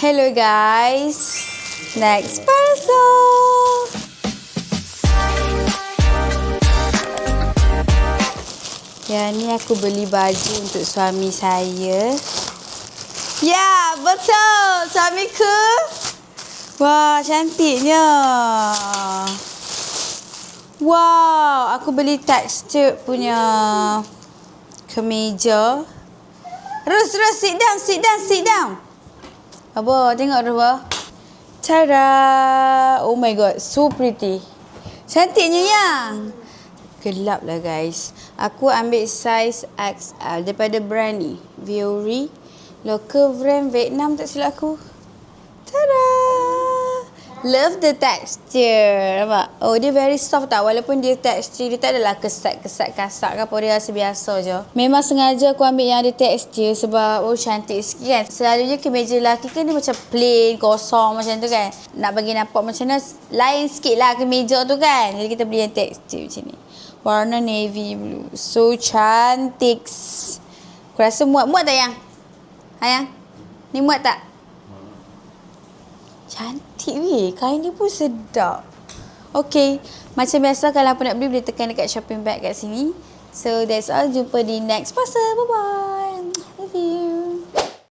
Hello guys. Next parcel. Ya, ni aku beli baju untuk suami saya. Ya, betul. Suamiku. Wah, cantiknya. Wow, aku beli texture punya kemeja. Rus, sit down. Abah, tengok Abah. Tada! Oh my god, so pretty. Cantiknya yang. Gelap lah guys. Aku ambil size XL daripada brand ni. Viori. Local brand Vietnam tak silap aku. Tada! Love the texture. Nampak? Oh, dia very soft tak? Walaupun dia texture, dia tak adalah kesat-kesat kasar ke apa. Dia rasa biasa je. Memang sengaja aku ambil yang ada texture sebab cantik sikit kan. Selalunya kemeja lelaki kan dia macam plain, kosong macam tu kan. Nak bagi nampak macam mana, lain sikit lah kemeja tu kan. Jadi kita beli yang texture macam ni. Warna navy blue. So cantik. Aku rasa muat tak yang? Yang? Ni muat tak? Cantik weh. Kain dia pun sedap. Okay. Macam biasa kalau apa nak beli boleh tekan dekat shopping bag kat sini. So that's all. Jumpa di next parcel. Bye bye. Love you.